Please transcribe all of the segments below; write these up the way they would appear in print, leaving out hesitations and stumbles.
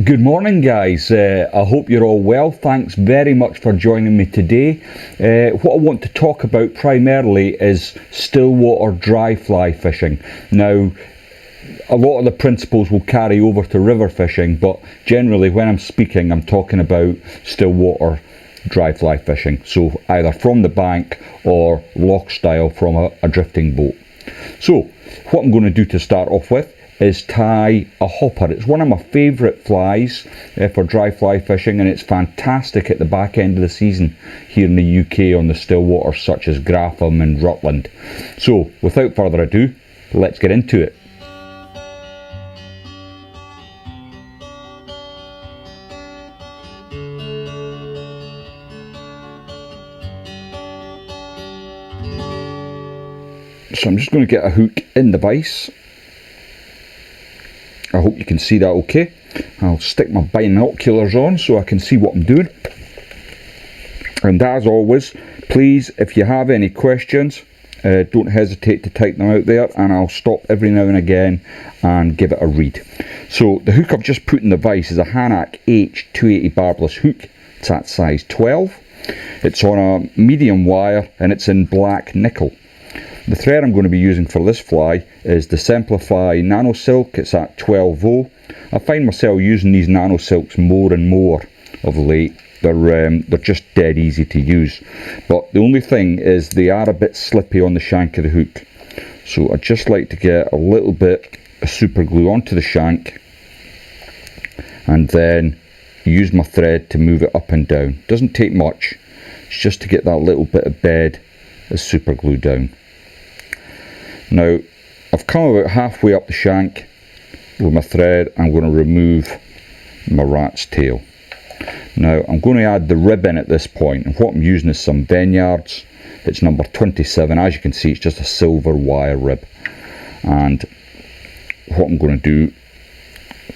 Good morning, guys. I hope you're all well. Thanks very much for joining me today. What I want to talk about primarily is stillwater dry fly fishing. Now, a lot of the principles will carry over to river fishing, but generally when I'm speaking, I'm talking about stillwater dry fly fishing. So either from the bank or loch style from a drifting boat. So what I'm going to do to start off with is tie a hopper. It's one of my favourite flies for dry fly fishing, and it's fantastic at the back end of the season here in the UK on the stillwaters such as Grapham and Rutland. So without further ado, let's get into it. So I'm just going to get a hook in the vise. I hope you can see that okay. I'll stick my binoculars on so I can see what I'm doing. And as always, please, if you have any questions, don't hesitate to type them out there, and I'll stop every now and again and give it a read. So the hook I've just put in the vise is a Hanak H280 barbless hook. It's at size 12. It's on a medium wire and it's in black nickel. The thread I'm going to be using for this fly is the Simplify Nano Silk. It's at 12/0. I find myself using these Nano Silks more and more of late. They're just dead easy to use. But the only thing is they are a bit slippy on the shank of the hook. So I'd just like to get a little bit of super glue onto the shank and then use my thread to move it up and down. Doesn't take much. It's just to get that little bit of bed of super glue down. Now, I've come about halfway up the shank with my thread. I'm going to remove my rat's tail. Now, I'm going to add the rib in at this point, and what I'm using is some Vineyards. It's number 27. As you can see, it's just a silver wire rib. And what I'm going to do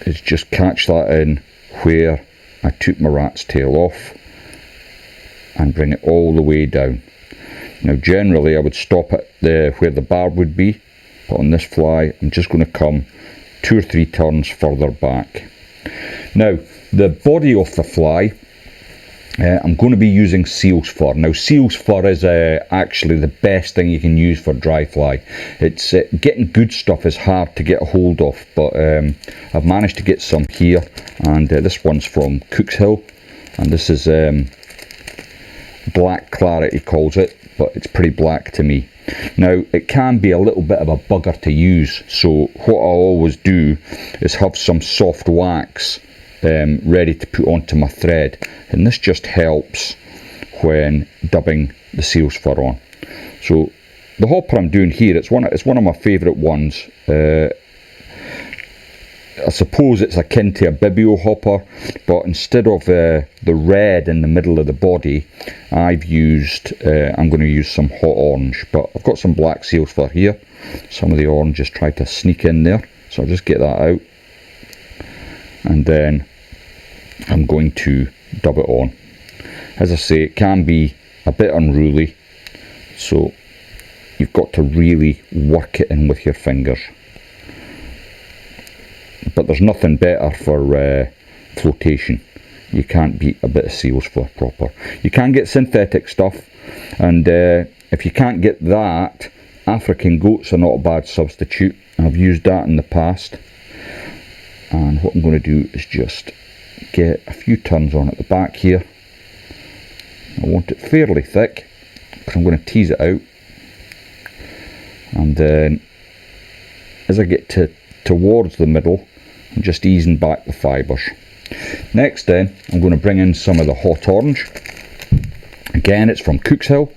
is just catch that in where I took my rat's tail off and bring it all the way down. Now generally I would stop at where the barb would be, but on this fly I'm just going to come 2 or 3 turns further back. Now the body of the fly, I'm going to be using seal's fur. Now seal's fur is actually the best thing you can use for dry fly. It's getting good stuff is hard to get a hold of, but I've managed to get some here, and this one's from Cook's Hill, and this is black claret he calls it, but it's pretty black to me. Now it can be a little bit of a bugger to use, so what I'll always do is have some soft wax ready to put onto my thread, and this just helps when dubbing the seal's fur on. So the hopper I'm doing here, it's one of my favourite ones. I suppose it's akin to a Bibio hopper, but instead of the red in the middle of the body, I'm going to use some hot orange, but I've got some black seal's fur here. Some of the orange just tried to sneak in there, so I'll just get that out, and then I'm going to dub it on. As I say, it can be a bit unruly, so you've got to really work it in with your fingers. But there's nothing better for flotation. You can't beat a bit of seal's fur proper. You can get synthetic stuff, and if you can't get that, African goats are not a bad substitute. I've used that in the past. And what I'm going to do is just get a few turns on at the back here. I want it fairly thick because I'm going to tease it out, and then as I get towards the middle, I'm just easing back the fibres. Next then, I'm going to bring in some of the hot orange. Again, it's from Cook's Hill,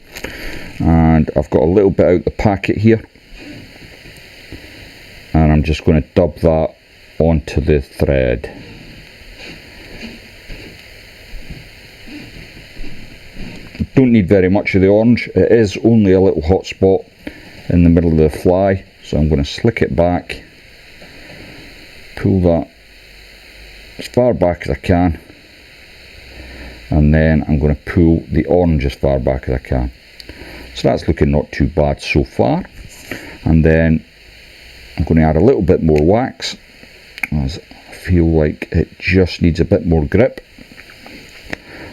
and I've got a little bit out the packet here, and I'm just going to dub that onto the thread. Don't need very much of the orange. It is only a little hot spot in the middle of the fly, so I'm going to slick it back, pull that as far back as I can, and then I'm going to pull the orange as far back as I can. So that's looking not too bad so far. And then I'm going to add a little bit more wax, as feel like it just needs a bit more grip.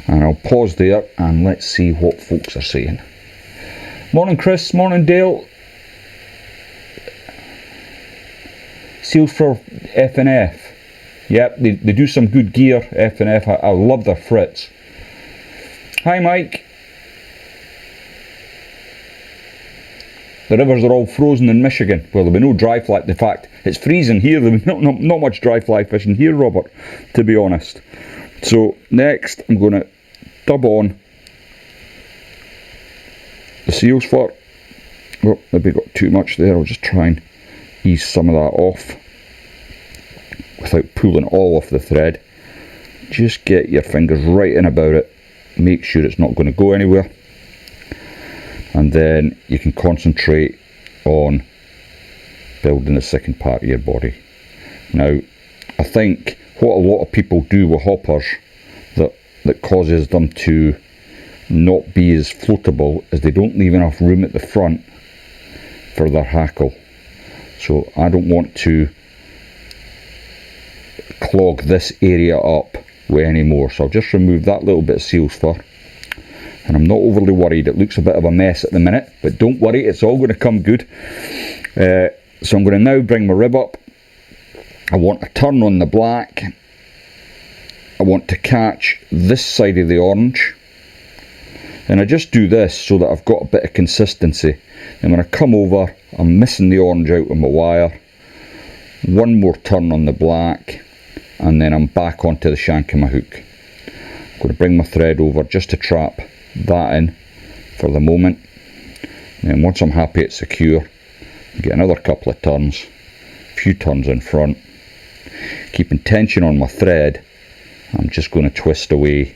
And I'll pause there and let's see what folks are saying. Morning Chris, morning Dale. Seals for F&F. Yep, they do some good gear, F&F. I love their frits. Hi Mike. The rivers are all frozen in Michigan. Well, there'll be no dry fly. In fact, it's freezing here. There'll be not much dry fly fishing here, Robert, to be honest. So next, I'm going to dub on the seals fur. Oh, maybe got too much there. I'll just try and ease some of that off without pulling all off the thread. Just get your fingers right in about it. Make sure it's not going to go anywhere. And then you can concentrate on building the second part of your body. Now, I think what a lot of people do with hoppers that causes them to not be as floatable is they don't leave enough room at the front for their hackle. So I don't want to clog this area up with any more. So I'll just remove that little bit of seal's fur. And I'm not overly worried. It looks a bit of a mess at the minute, but don't worry, it's all going to come good. So I'm going to now bring my rib up. I want to turn on the black. I want to catch this side of the orange. And I just do this so that I've got a bit of consistency. And when I come over, I'm missing the orange out with my wire. One more turn on the black, and then I'm back onto the shank of my hook. I'm going to bring my thread over just to trap that in for the moment. And then once I'm happy it's secure, get another couple of turns, a few turns in front, keeping tension on my thread. I'm just going to twist away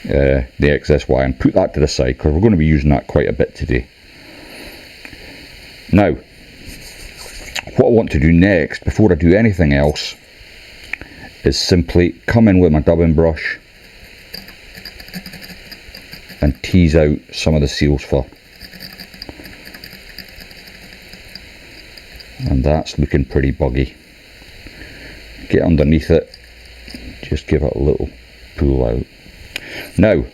the excess wire and put that to the side because we're going to be using that quite a bit today. Now, what I want to do next before I do anything else is simply come in with my dubbing brush and tease out some of the seal's fur. And that's looking pretty buggy. Get underneath it, just give it a little pull out. Now,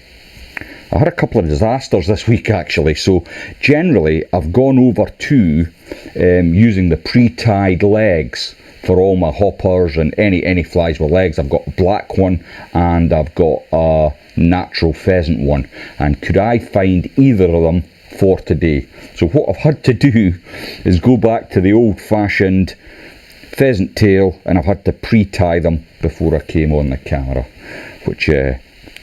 I had a couple of disasters this week actually, so generally I've gone over to using the pre-tied legs for all my hoppers and any flies with legs. I've got a black one and I've got a natural pheasant one, and could I find either of them for today? So what I've had to do is go back to the old-fashioned pheasant tail, and I've had to pre-tie them before I came on the camera, which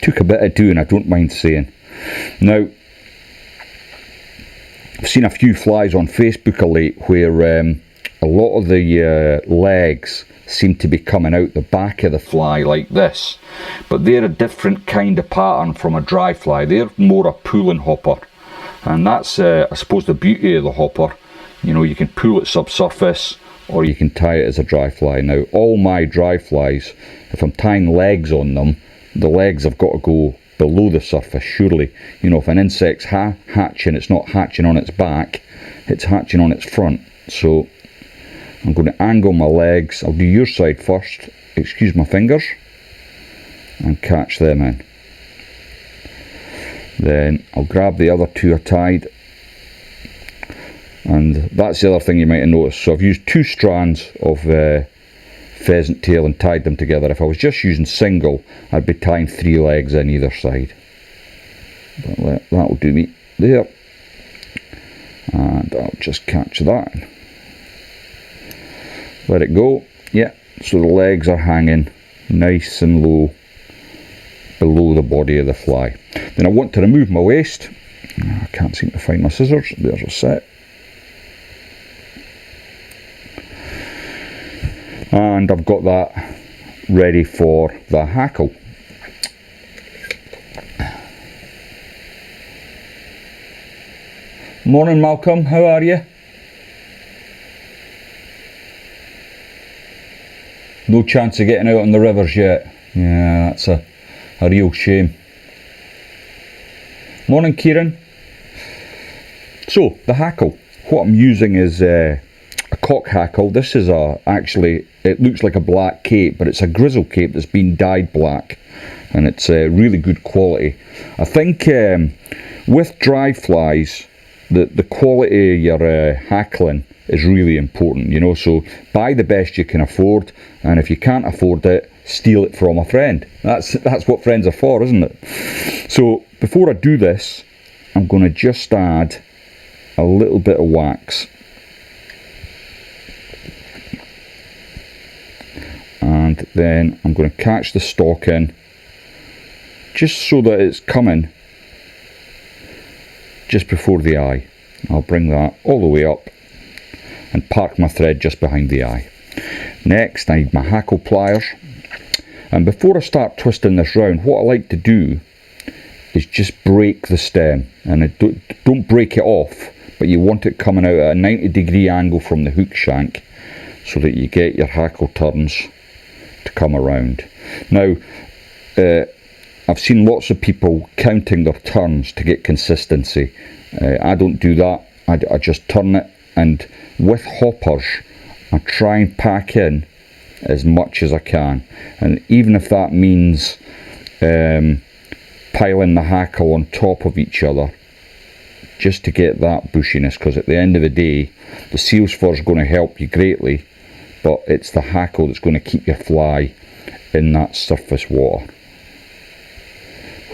took a bit of doing, I don't mind saying. Now, I've seen a few flies on Facebook of late where a lot of the legs seem to be coming out the back of the fly like this, but they're a different kind of pattern from a dry fly. They're more a pulling hopper, and that's I suppose the beauty of the hopper. You know, you can pull it subsurface or you can tie it as a dry fly. Now all my dry flies, if I'm tying legs on them, the legs have got to go below the surface, surely. You know, if an insect's hatching, it's not hatching on its back, it's hatching on its front. So I'm going to angle my legs. I'll do your side first, excuse my fingers, and catch them in. Then I'll grab the other two I tied, and that's the other thing you might have noticed. So I've used two strands of pheasant tail and tied them together. If I was just using single, I'd be tying 3 legs in either side. But that'll do me there, and I'll just catch that in. Let it go. Yeah, so the legs are hanging nice and low below the body of the fly. Then I want to remove my waist. I can't seem to find my scissors. There's a set. And I've got that ready for the hackle. Morning Malcolm, how are you? No chance of getting out on the rivers yet. Yeah, that's a real shame. Morning Kieran. So, the hackle. What I'm using is a cock hackle. This is actually, it looks like a black cape, but it's a grizzle cape that's been dyed black, and it's really good quality. I think with dry flies, the quality of your hackling is really important, you know, so buy the best you can afford, and if you can't afford it, steal it from a friend. That's what friends are for, isn't it? So before I do this, I'm going to just add a little bit of wax, and then I'm going to catch the stalk in just so that it's coming just before the eye. I'll bring that all the way up and park my thread just behind the eye. Next, I need my hackle pliers, and before I start twisting this round, what I like to do is just break the stem, and don't break it off, but you want it coming out at a 90-degree angle from the hook shank so that you get your hackle turns to come around. Now, I've seen lots of people counting their turns to get consistency. I don't do that. I just turn it, and with hoppers I try and pack in as much as I can, and even if that means piling the hackle on top of each other just to get that bushiness, because at the end of the day the seal's fur is going to help you greatly, but it's the hackle that's going to keep your fly in that surface water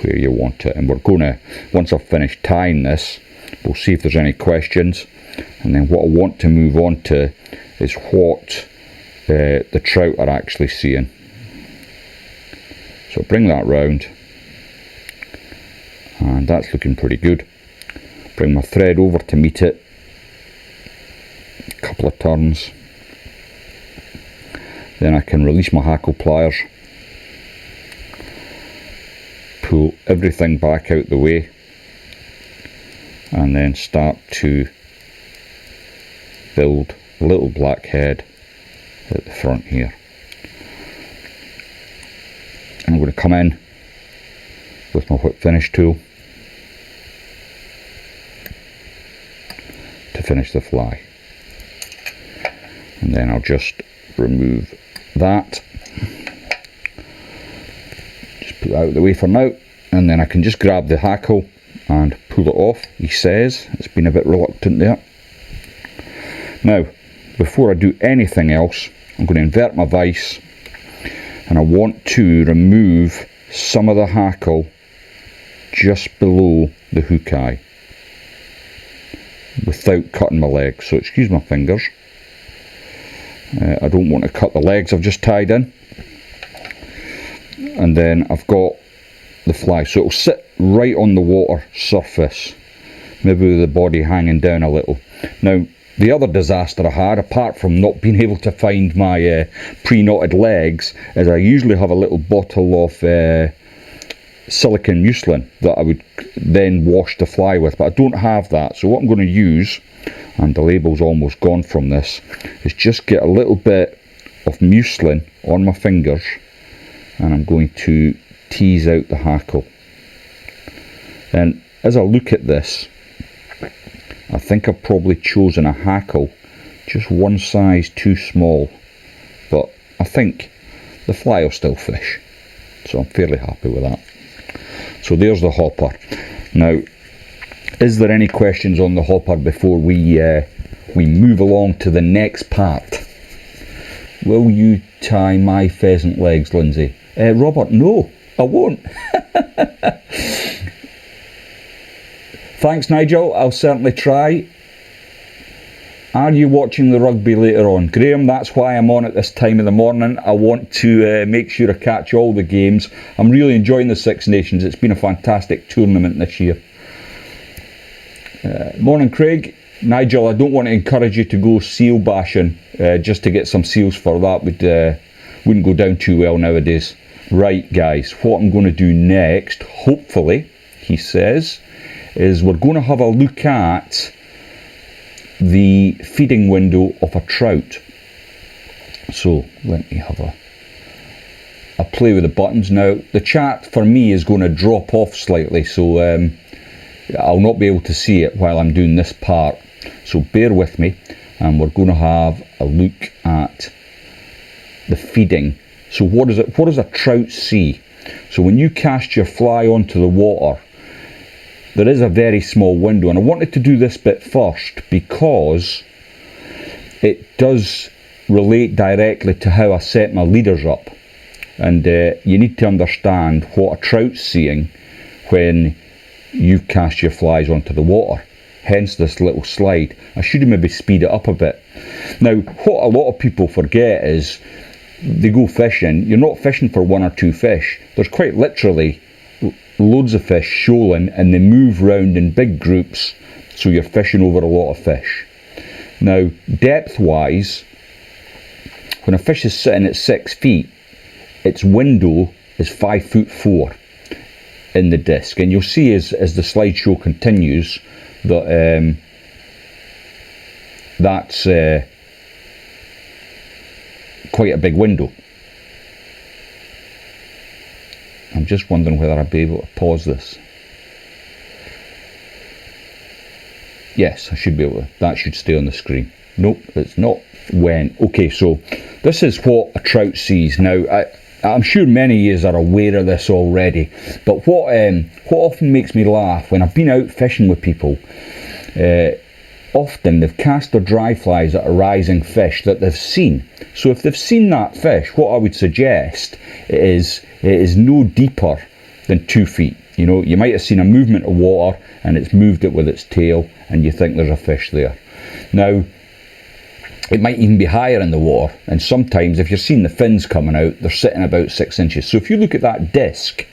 where you want it. And we're going to, once I've finished tying this, we'll see if there's any questions, and then what I want to move on to is what the trout are actually seeing. So bring that round, and that's looking pretty good. Bring my thread over to meet it, a couple of turns, then I can release my hackle pliers, pull everything back out the way, and then start to build a little black head at the front here. I'm going to come in with my whip finish tool to finish the fly, and then I'll just remove that, just put it out of the way for now, and then I can just grab the hackle and pull it off. He says it's been a bit reluctant there. Now, before I do anything else, I'm going to invert my vise, and I want to remove some of the hackle just below the hook eye without cutting my legs. So excuse my fingers. I don't want to cut the legs I've just tied in. And then I've got the fly, so it'll sit right on the water surface, maybe with the body hanging down a little. Now, the other disaster I had, apart from not being able to find my pre-knotted legs, is I usually have a little bottle of silicone mucilin that I would then wash the fly with, but I don't have that. So what I'm going to use, and the label's almost gone from this, is just get a little bit of mucilin on my fingers, and I'm going to tease out the hackle. And as I look at this, I think I've probably chosen a hackle just one size too small, but I think the fly will still fish, so I'm fairly happy with that. So there's the hopper. Now, is there any questions on the hopper before we move along to the next part? Will you tie my pheasant legs, Lindsay? Robert, no, I won't. Thanks, Nigel, I'll certainly try. Are you watching the rugby later on? Graham, that's why I'm on at this time of the morning. I want to make sure I catch all the games. I'm really enjoying the Six Nations. It's been a fantastic tournament this year. Morning, Craig. Nigel, I don't want to encourage you to go seal bashing just to get some seals for that. Wouldn't go down too well nowadays. Right, guys, what I'm going to do next, hopefully, he says, is we're going to have a look at the feeding window of a trout. So let me have a play with the buttons. Now the chat for me is going to drop off slightly, so I'll not be able to see it while I'm doing this part, so bear with me. and we're going to have a look at the feeding. So what does a trout see? So when you cast your fly onto the water, there is a very small window, and I wanted to do this bit first because it does relate directly to how I set my leaders up. And you need to understand what a trout's seeing when you've cast your flies onto the water. Hence this little slide. I should maybe speed it up a bit. Now, what a lot of people forget is they go fishing. You're not fishing for one or two fish. There's quite literally loads of fish shoaling, and they move round in big groups, so you're fishing over a lot of fish. Now, depth wise, when a fish is sitting at 6 feet, its window is 5'4" in the disc, and you'll see as the slideshow continues that that's quite a big window. I'm just wondering whether I'll be able to pause this. Yes, I should be able to. That should stay on the screen. Nope, it's not. When. Okay, so this is what a trout sees. Now, I'm sure many of you are aware of this already, but what often makes me laugh when I've been out fishing with people, often they've cast their dry flies at a rising fish that they've seen. So if they've seen that fish, what I would suggest is it is no deeper than 2 feet. You know, you might have seen a movement of water and it's moved it with its tail and you think there's a fish there. Now, it might even be higher in the water, and sometimes if you're seeing the fins coming out, they're sitting about 6 inches. So if you look at that disc,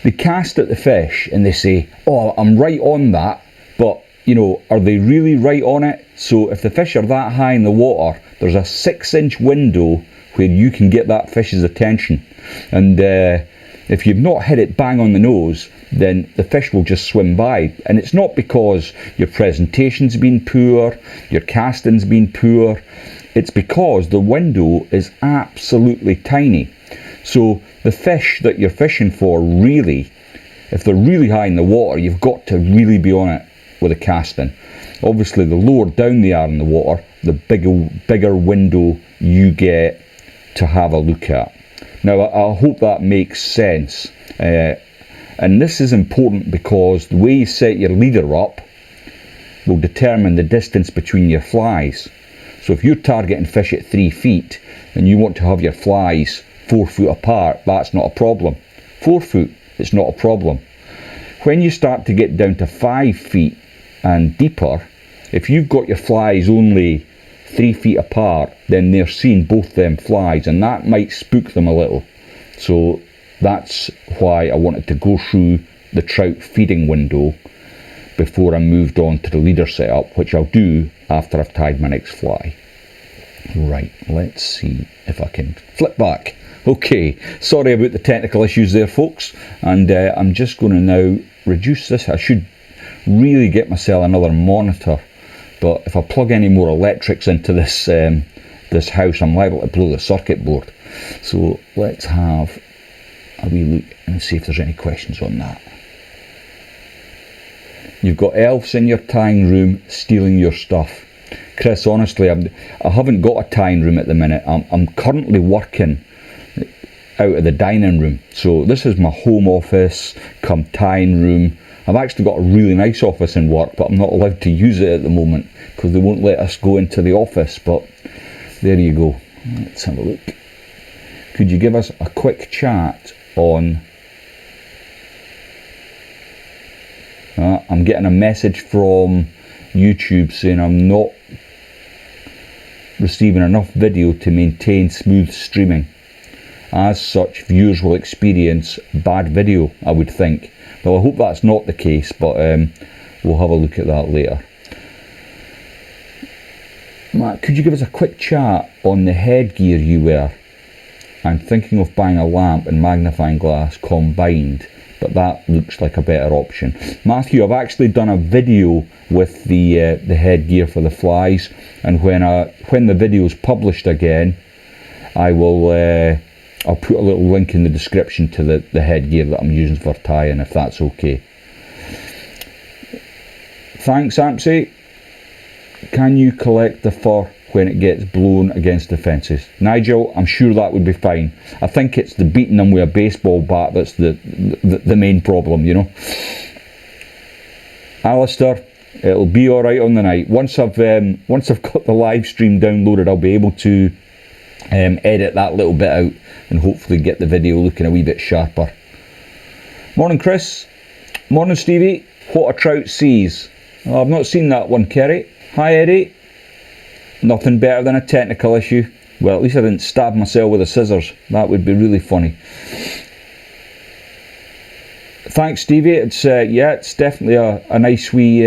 they cast at the fish and they say, oh, I'm right on that, but you know, are they really right on it? So if the fish are that high in the water, there's a 6-inch window where you can get that fish's attention. And if you've not hit it bang on the nose, then the fish will just swim by. And it's not because your presentation's been poor, your casting's been poor. It's because the window is absolutely tiny. So the fish that you're fishing for, really, if they're really high in the water, you've got to really be on it with a casting. Obviously, the lower down they are in the water, the bigger window you get to have a look at. Now, I hope that makes sense. And this is important because the way you set your leader up will determine the distance between your flies. So if you're targeting fish at 3 feet and you want to have your flies 4 foot apart, that's not a problem. 4 foot, it's not a problem. When you start to get down to 5 feet and deeper, if you've got your flies only 3 feet apart, then they're seeing both them flies, and that might spook them a little. So that's why I wanted to go through the trout feeding window before I moved on to the leader setup, which I'll do after I've tied my next fly. Right, let's see if I can flip back. Okay, sorry about the technical issues there, folks, and I'm just going to now reduce this. I should really get myself another monitor, but if I plug any more electrics into this this house, I'm liable to blow the circuit board. So let's have a wee look and see if there's any questions on that. You've got elves in your tying room stealing your stuff. Chris, honestly, I haven't got a tying room at the minute. I'm currently working out of the dining room. So this is my home office come tying room. I've actually got a really nice office in work, but I'm not allowed to use it at the moment because they won't let us go into the office. But there you go. Let's have a look. Could you give us a quick chat on... I'm getting a message from YouTube saying I'm not receiving enough video to maintain smooth streaming. As such, viewers will experience bad video, I would think. Well, I hope that's not the case, but we'll have a look at that later. Matt, could you give us a quick chat on the headgear you wear? I'm thinking of buying a lamp and magnifying glass combined, but that looks like a better option. Matthew, I've actually done a video with the headgear for the flies, and when the video's published again, I will I'll put a little link in the description to the headgear that I'm using for tying, if that's okay. Thanks, Ampsy. can you collect the fur when it gets blown against the fences? Nigel, I'm sure that would be fine. I think it's the beating them with a baseball bat that's the main problem, you know. Alistair, it'll be alright on the night. Once I've got the live stream downloaded, I'll be able to edit that little bit out and hopefully get the video looking a wee bit sharper. Morning Chris. Morning Stevie. What a trout sees. Oh, I've not seen that one, Kerry. Hi Eddie. Nothing better than a technical issue. Well, at least I didn't stab myself with the scissors. That would be really funny. Thanks Stevie. It's it's definitely a nice wee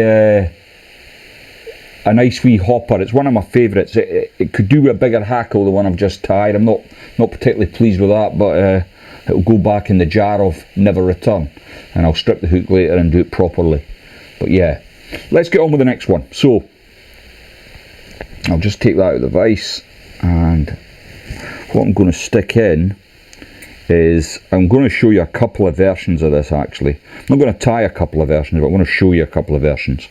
hopper. It's one of my favourites. It could do with a bigger hackle, the one I've just tied. I'm not particularly pleased with that, but it'll go back in the jar of never return, and I'll strip the hook later and do it properly. But yeah, let's get on with the next one. So I'll just take that out of the vise, and what I'm going to stick in is, I'm going to show you a couple of versions of this actually. I'm not going to tie a couple of versions, but I'm going to show you a couple of versions.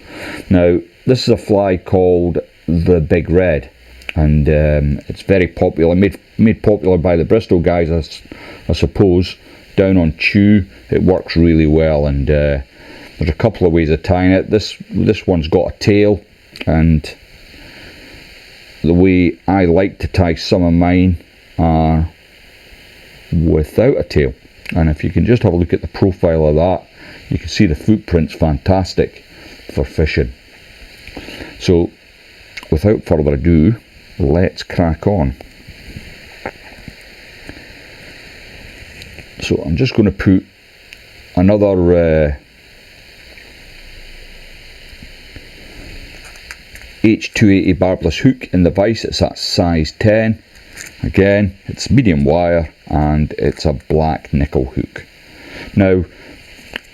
Now, this is a fly called the Big Red, and it's very popular, made popular by the Bristol guys, I suppose. Down on Chew, it works really well, and there's a couple of ways of tying it. This one's got a tail, and the way I like to tie some of mine are without a tail. And if you can just have a look at the profile of that, you can see the footprint's fantastic for fishing. So without further ado, let's crack on. So I'm just going to put another H280 barbless hook in the vise. It's at size 10. Again, it's medium wire and it's a black nickel hook. Now,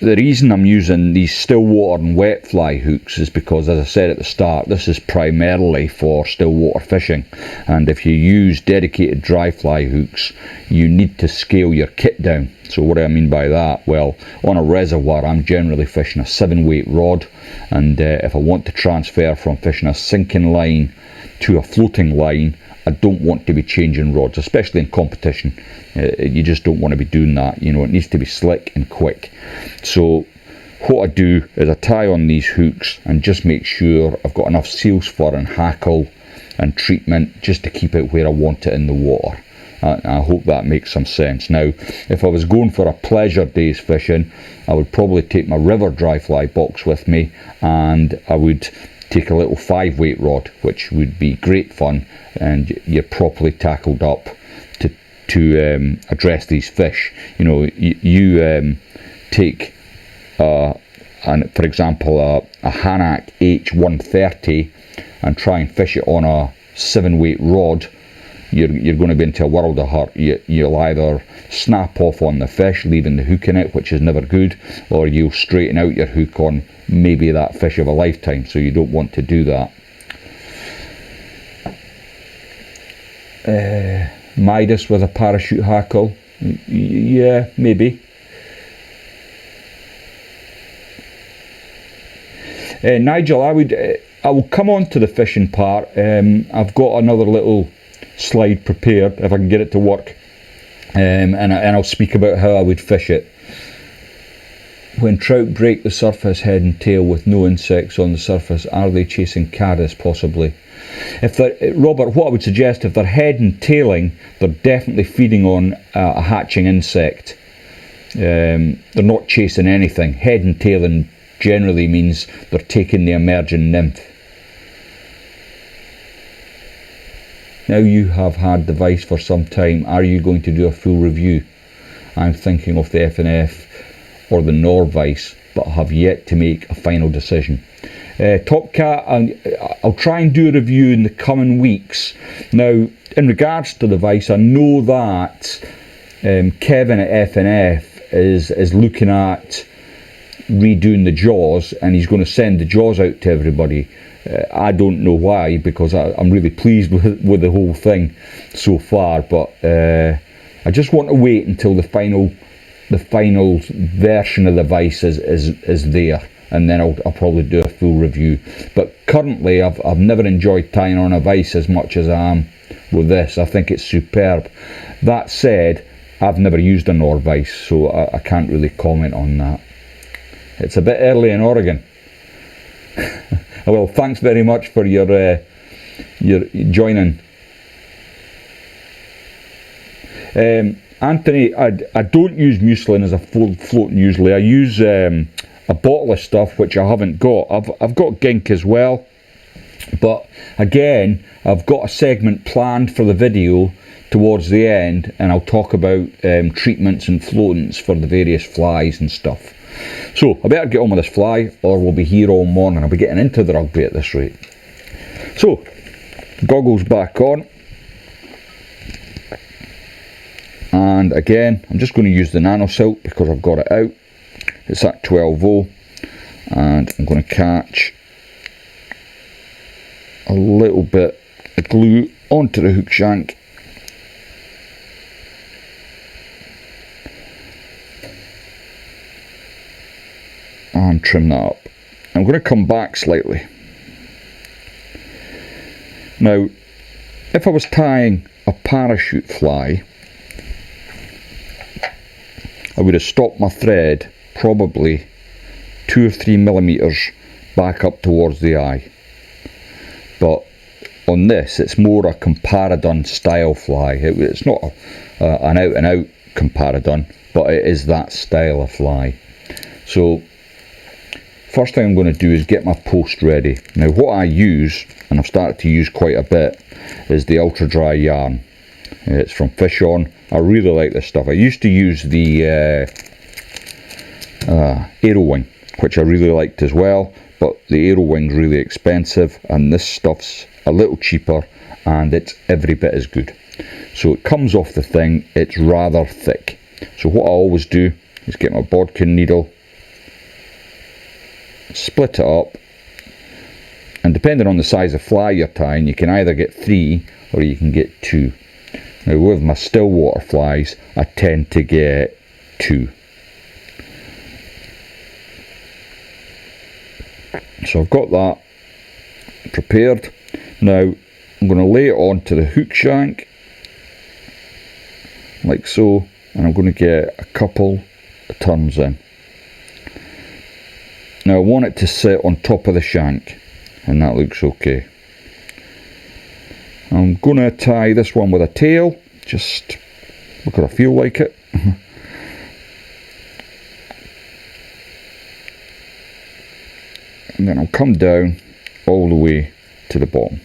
the reason I'm using these Stillwater and wet fly hooks is because, as I said at the start, this is primarily for stillwater fishing, and if you use dedicated dry fly hooks, you need to scale your kit down. So what do I mean by that? Well, on a reservoir I'm generally fishing a 7-weight rod, and if I want to transfer from fishing a sinking line to a floating line, I don't want to be changing rods, especially in competition. You just don't want to be doing that. You know, it needs to be slick and quick. So what I do is I tie on these hooks and just make sure I've got enough seals fur and hackle and treatment just to keep it where I want it in the water. I hope that makes some sense. Now, if I was going for a pleasure day's fishing, I would probably take my river dry fly box with me, and I would take a little 5-weight rod, which would be great fun, and you're properly tackled up to address these fish. You know, you take for example a Hanak H130 and try and fish it on a 7-weight rod, you're going to be into a world of hurt. You'll either snap off on the fish, leaving the hook in it, which is never good, or you'll straighten out your hook on maybe that fish of a lifetime, so you don't want to do that. Midas with a parachute hackle, yeah, maybe. Nigel, I will come on to the fishing part. I've got another little slide prepared if I can get it to work, and I'll speak about how I would fish it. When trout break the surface head and tail with no insects on the surface, are they chasing caddis possibly? If Robert, what I would suggest, if they're head and tailing, they're definitely feeding on a hatching insect. They're not chasing anything. Head and tailing generally means they're taking the emerging nymph. Now you have had the vise for some time, are you going to do a full review? I'm thinking of the F&F or the Nor vise, but have yet to make a final decision. Top Cat, I'll try and do a review in the coming weeks. Now, in regards to the vise, I know that Kevin at F&F is looking at redoing the jaws, and he's going to send the jaws out to everybody. I don't know why, because I'm really pleased with the whole thing so far, but I just want to wait until the final version of the vise is there. and then I'll probably do a full review. But currently I've never enjoyed tying on a vise as much as I am with this. I think it's superb. That said, I've never used a Nor vise, so I can't really comment on that. It's a bit early in Oregon. Well, thanks very much for your joining. Anthony, I don't use muslin as a float usually. I use a bottle of stuff which I haven't got. I've got gink as well, but again, I've got a segment planned for the video towards the end, and I'll talk about treatments and floatants for the various flies and stuff. So I better get on with this fly, or we'll be here all morning. I'll be getting into the rugby at this rate. So, goggles back on. And again, I'm just going to use the nano silk because I've got it out. It's at 12O, and I'm going to catch a little bit of glue onto the hook shank. And trim that up. I'm going to come back slightly. Now, if I was tying a parachute fly, I would have stopped my thread probably 2 or 3 millimeters back up towards the eye. But on this, it's more a comparadon style fly. It's not an out and out comparadon, but it is that style of fly. So first thing I'm going to do is get my post ready. Now what I use, and I've started to use quite a bit, is the ultra dry yarn. It's from Fish On. I really like this stuff. I used to use the Aero Wing, which I really liked as well, but the Aero Wing's really expensive, and this stuff's a little cheaper, and it's every bit as good. So it comes off the thing, it's rather thick. So what I always do is get my bodkin needle, split it up, and depending on the size of fly you're tying, you can either get 3 or you can get 2. Now with my Stillwater flies, I tend to get 2. So I've got that prepared. Now I'm going to lay it onto the hook shank, like so, and I'm going to get a couple of turns in. Now I want it to sit on top of the shank, and that looks okay. I'm going to tie this one with a tail, just because I feel like it. And then I'll come down all the way to the bottom.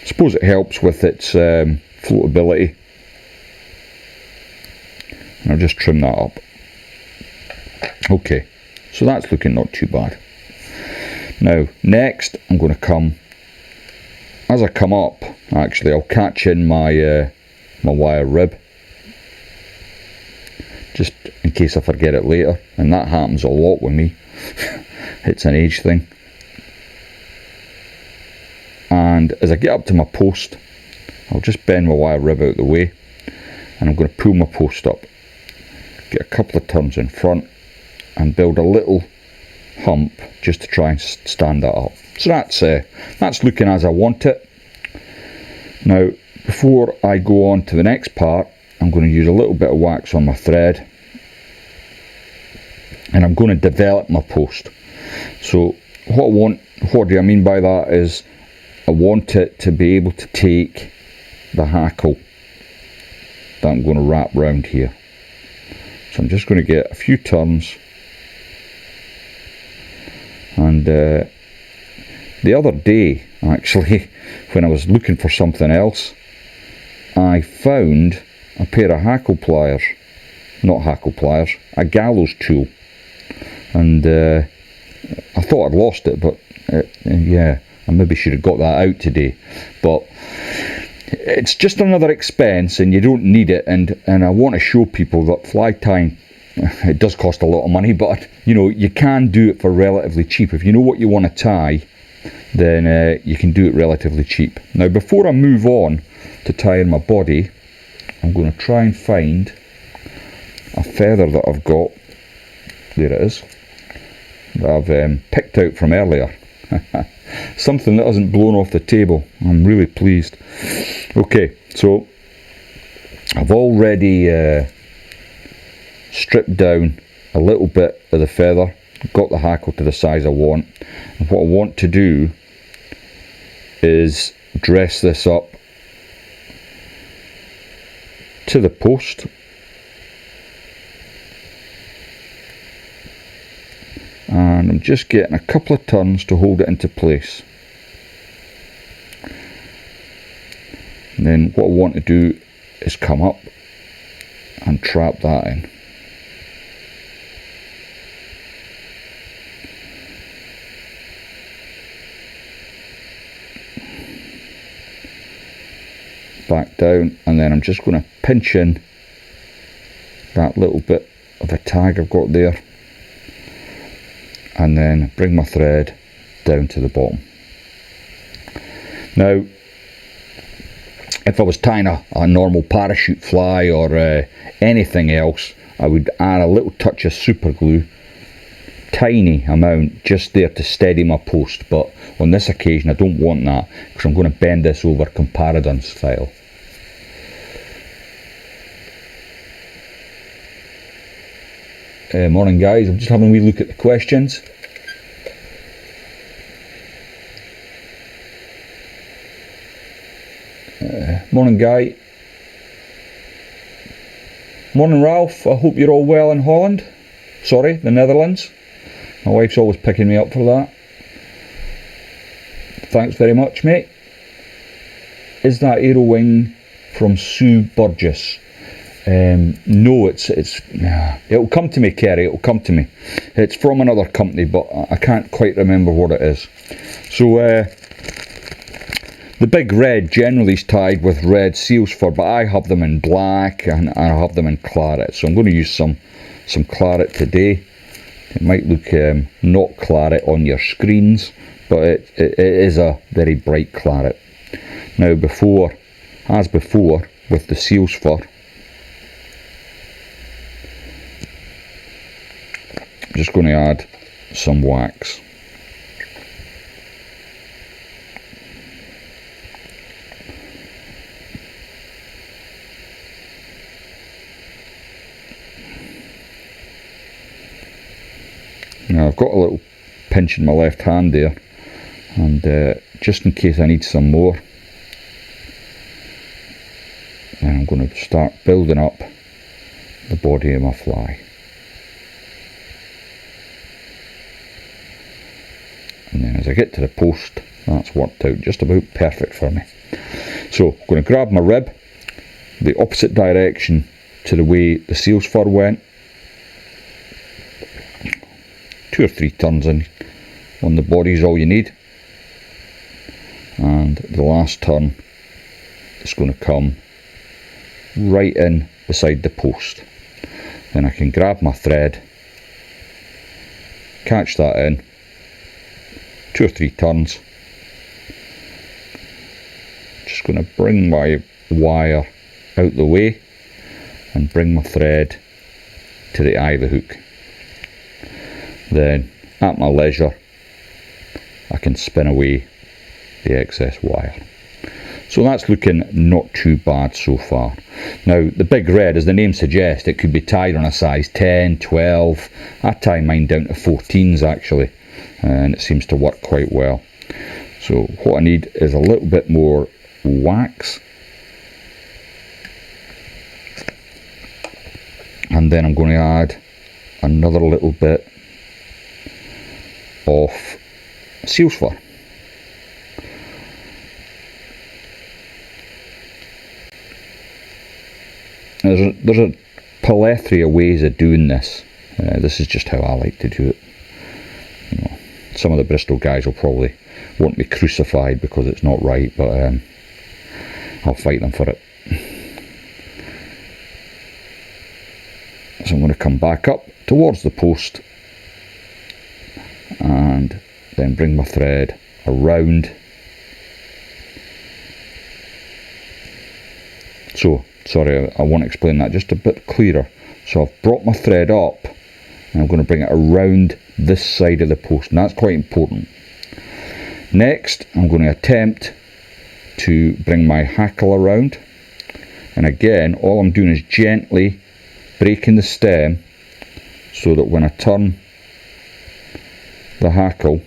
I suppose it helps with its floatability. And I'll just trim that up. Okay, so that's looking not too bad. Now, next I'm going to come, as I come up, actually I'll catch in my my wire rib, just in case I forget it later, and that happens a lot with me. It's an age thing. And as I get up to my post, I'll just bend my wire rib out the way, and I'm going to pull my post up, get a couple of turns in front, and build a little hump just to try and stand that up. So that's looking as I want it. Now before I go on to the next part, I'm going to use a little bit of wax on my thread, and I'm going to develop my post. So what do I mean by that is I want it to be able to take the hackle that I'm going to wrap round here. So I'm just going to get a few turns. And the other day, actually, when I was looking for something else, I found a pair of hackle pliers, not hackle pliers, a gallows tool, and I thought I'd lost it, but yeah, I maybe should have got that out today. But it's just another expense, and you don't need it, and I want to show people that fly tying, it does cost a lot of money, but you know, you can do it for relatively cheap. If you know what you want to tie, then you can do it relatively cheap. Now before I move on to tying my body, I'm going to try and find a feather that I've got. There it is. that I've picked out from earlier. Something that hasn't blown off the table. I'm really pleased. Okay, so I've already stripped down a little bit of the feather, got the hackle to the size I want, and what I want to do is dress this up to the post, and I'm just getting a couple of turns to hold it into place. And then what I want to do is come up and trap that in. Back down, and then I'm just going to pinch in that little bit of a tag I've got there, and then bring my thread down to the bottom. Now, if I was tying a normal parachute fly or anything else, I would add a little touch of super glue, tiny amount, just there to steady my post, but on this occasion I don't want that because I'm going to bend this over comparadon style. Morning guys, I'm just having a wee look at the questions. Morning Guy. Morning Ralph, I hope you're all well in Holland. Sorry, the Netherlands. My wife's always picking me up for that. Thanks very much, mate. Is that Aero Wing from Sue Burgess? No, it'll come to me, Kerry, it'll come to me. It's from another company, but I can't quite remember what it is. So, the big red generally is tied with red seal's fur, but I have them in black and I have them in claret. So I'm going to use some claret today. It might look not claret on your screens, but it is a very bright claret. Now as before with the seal's fur, I'm just going to add some wax. Now I've got a little pinch in my left hand there, and just in case I need some more, then I'm going to start building up the body of my fly. And then as I get to the post, that's worked out just about perfect for me. So I'm going to grab my rib, the opposite direction to the way the seal's fur went. 2 or 3 turns in on the body is all you need, and the last turn is going to come right in beside the post. Then I can grab my thread, catch that in, 2 or 3 turns. Just going to bring my wire out the way and bring my thread to the eye of the hook. Then at my leisure I can spin away the excess wire. So that's looking not too bad so far. Now the big red, as the name suggests, it could be tied on a size 10, 12. I tie mine down to 14s actually, and it seems to work quite well. So what I need is a little bit more wax, and then I'm going to add another little bit of seal's fur. There's a plethora of ways of doing this. This is just how I like to do it. You know, some of the Bristol guys will probably want me crucified because it's not right, but I'll fight them for it. So I'm going to come back up towards the post and then bring my thread around. So, sorry, I want to explain that just a bit clearer. So I've brought my thread up and I'm going to bring it around this side of the post, and that's quite important. Next, I'm going to attempt to bring my hackle around, and again all I'm doing is gently breaking the stem so that when I turn the hackle,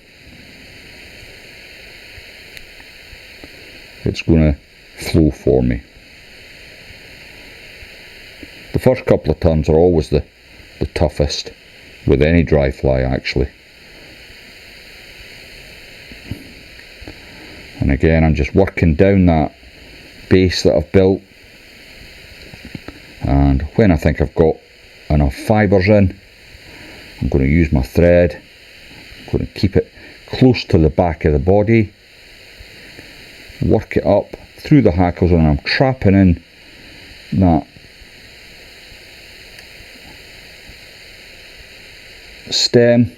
it's going to flow for me. The first couple of turns are always the toughest with any dry fly actually. And again I'm just working down that base that I've built, and when I think I've got enough fibres in, I'm going to use my thread. I'm going to keep it close to the back of the body, work it up through the hackles, and I'm trapping in that stem,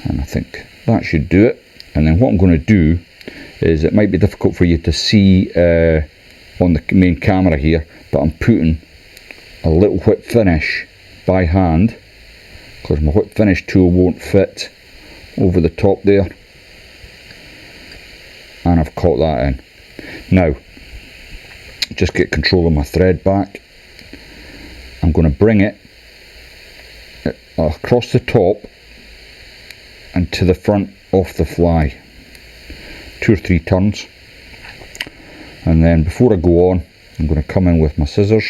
and I think that should do it. And then what I'm going to do is, it might be difficult for you to see on the main camera here, but I'm putting a little whip finish by hand because my whip finish tool won't fit over the top there, and I've caught that in. Now just get control of my thread back. I'm going to bring it across the top and to the front of the fly, 2 or 3 turns, and then before I go on, I'm going to come in with my scissors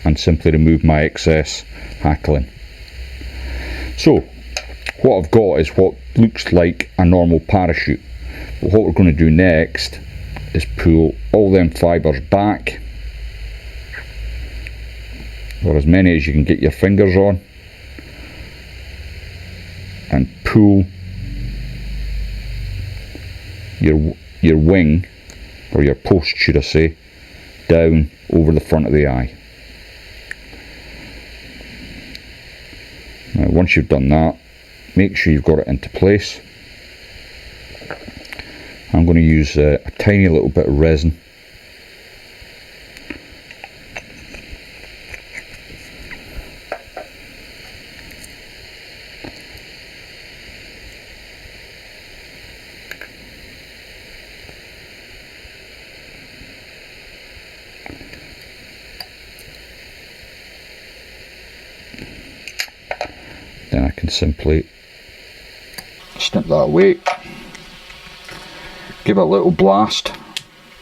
and simply remove my excess hackling. So what I've got is what looks like a normal parachute, but what we're going to do next is pull all them fibres back, or as many as you can get your fingers on, and pull your wing, or your post should I say, down over the front of the eye. Now once you've done that, make sure you've got it into place. I'm going to use a tiny little bit of resin. Then I can simply snip that away, give it a little blast,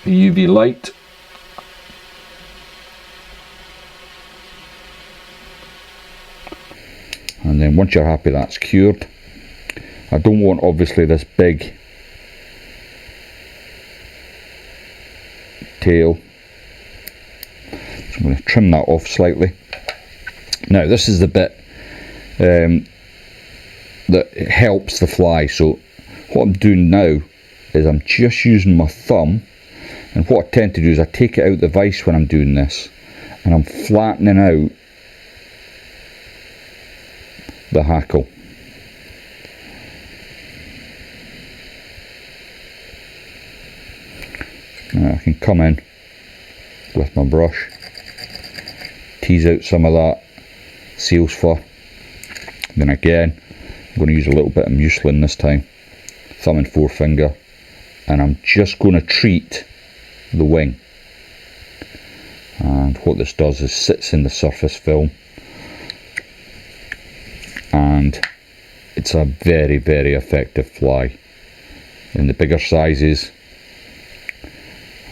the UV light, and then once you're happy that's cured, I don't want obviously this big tail, so I'm going to trim that off slightly. Now this is the bit that helps the fly. So what I'm doing now is I'm just using my thumb, and what I tend to do is I take it out the vise when I'm doing this, and I'm flattening out the hackle. Now I can come in with my brush, tease out some of that seal's fur. Then again I'm going to use a little bit of mucilin this time, thumb and forefinger, and I'm just going to treat the wing. And what this does is sits in the surface film, and it's a very, very effective fly in the bigger sizes.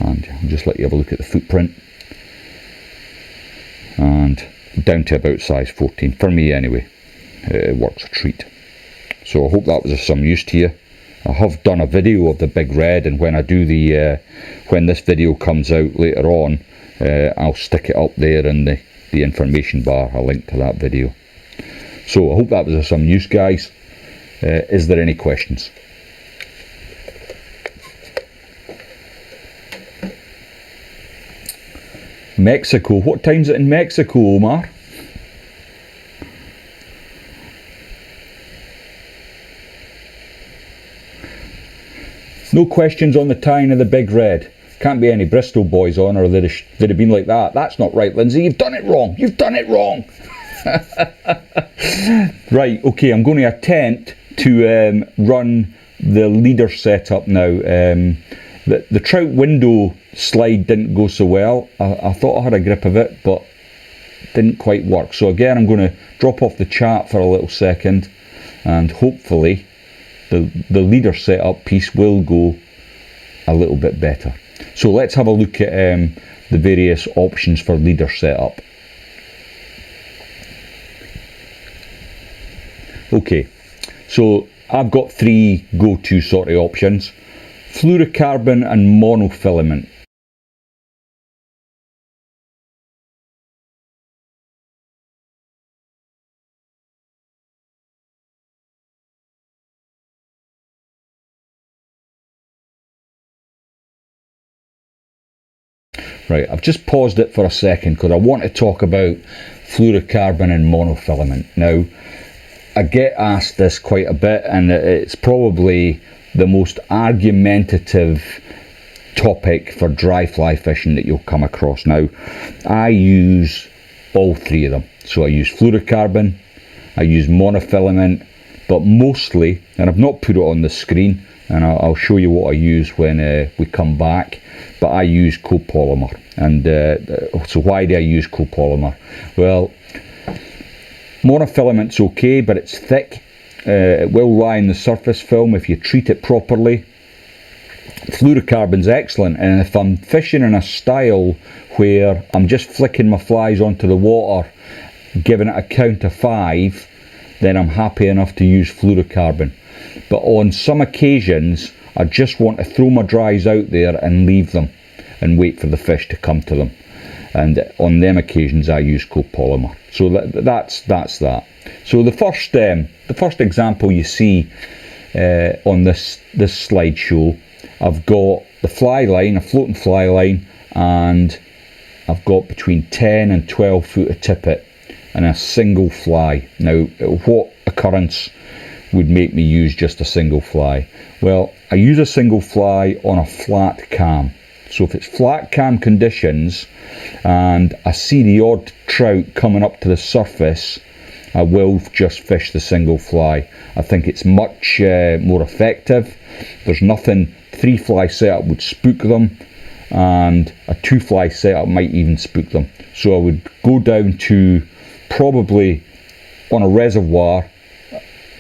And I'll just let you have a look at the footprint, and down to about size 14 for me anyway. It works a treat. So I hope that was of some use to you. I have done a video of the big red, and when I do the when this video comes out later on, I'll stick it up there in the information bar, a link to that video. So I hope that was of some use, guys. Is there any questions? Mexico. What time's it in Mexico, Omar? No questions on the tying of the big red. Can't be any Bristol boys on, or they'd have been like that. That's not right, Lindsay. You've done it wrong. You've done it wrong. Right, okay, I'm going to attempt to run the leader setup now. The trout window slide didn't go so well. I thought I had a grip of it, but didn't quite work. So again, I'm going to drop off the chat for a little second, and hopefully the leader setup piece will go a little bit better. So let's have a look at the various options for leader setup. Okay, so I've got three go-to sort of options: fluorocarbon and monofilament. Right, I've just paused it for a second because I want to talk about fluorocarbon and monofilament. Now, I get asked this quite a bit, and it's probably the most argumentative topic for dry fly fishing that you'll come across. Now, I use all three of them. So I use fluorocarbon, I use monofilament, but mostly, and I've not put it on the screen, and I'll show you what I use when we come back, but I use copolymer. And so why do I use copolymer? Well, monofilament's okay, but it's thick. It will lie in the surface film if you treat it properly. Fluorocarbon's excellent, and if I'm fishing in a style where I'm just flicking my flies onto the water, giving it a count of 5, then I'm happy enough to use fluorocarbon. But on some occasions, I just want to throw my dries out there and leave them and wait for the fish to come to them. And on them occasions, I use copolymer. So that's that. So the first example you see on this slideshow, I've got the fly line, a floating fly line, and I've got between 10 and 12 foot of tippet and a single fly. Now, what occurrence would make me use just a single fly? Well, I use a single fly on a flat cam. So if it's flat cam conditions and I see the odd trout coming up to the surface, I will just fish the single fly. I think it's much more effective. There's nothing, 3 fly setup would spook them, and a 2 fly setup might even spook them. So I would go down to probably on a reservoir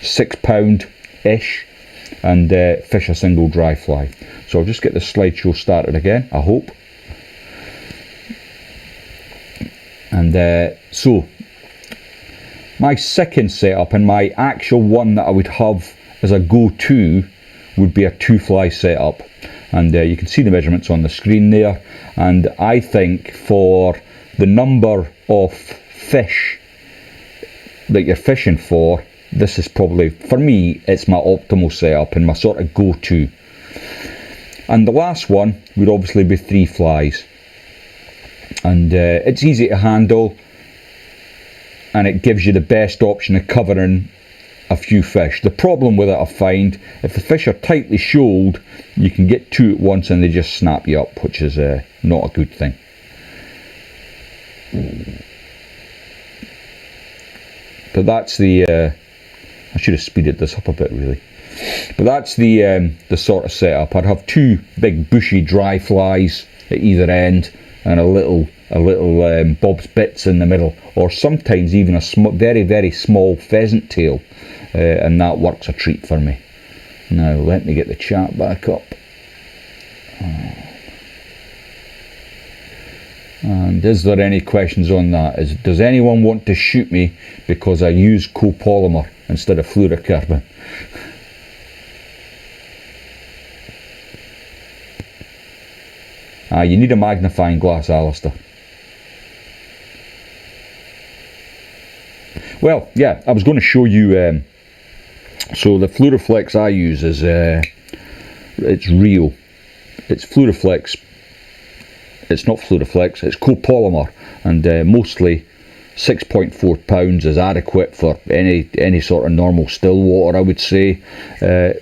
6 pound ish and fish a single dry fly. So I'll just get the slideshow started again, I hope. And so my second setup, and my actual one that I would have as a go-to, would be a 2 fly setup. And you can see the measurements on the screen there. And I think for the number of fish that you're fishing for, this is probably, for me, it's my optimal setup and my sort of go-to. And the last one would obviously be 3 flies. And it's easy to handle, and it gives you the best option of covering a few fish. The problem with it, I find, if the fish are tightly shoaled, you can get 2 at once and they just snap you up, which is not a good thing. But that's the I should have speeded this up a bit really. But that's the sort of setup. I'd have 2 big bushy dry flies at either end, and a little Bob's Bits in the middle, or sometimes even a very, very small pheasant tail, and that works a treat for me. Now let me get the chat back up. And is there any questions on that? Does anyone want to shoot me because I use copolymer instead of fluorocarbon? You need a magnifying glass, Alistair. Well, yeah, I was going to show you, so the Fluoroflex I use is, it's real. It's Fluoroflex. It's not Fluoroflex, it's copolymer, and mostly 6.4 pounds is adequate for any sort of normal Stillwater, I would say.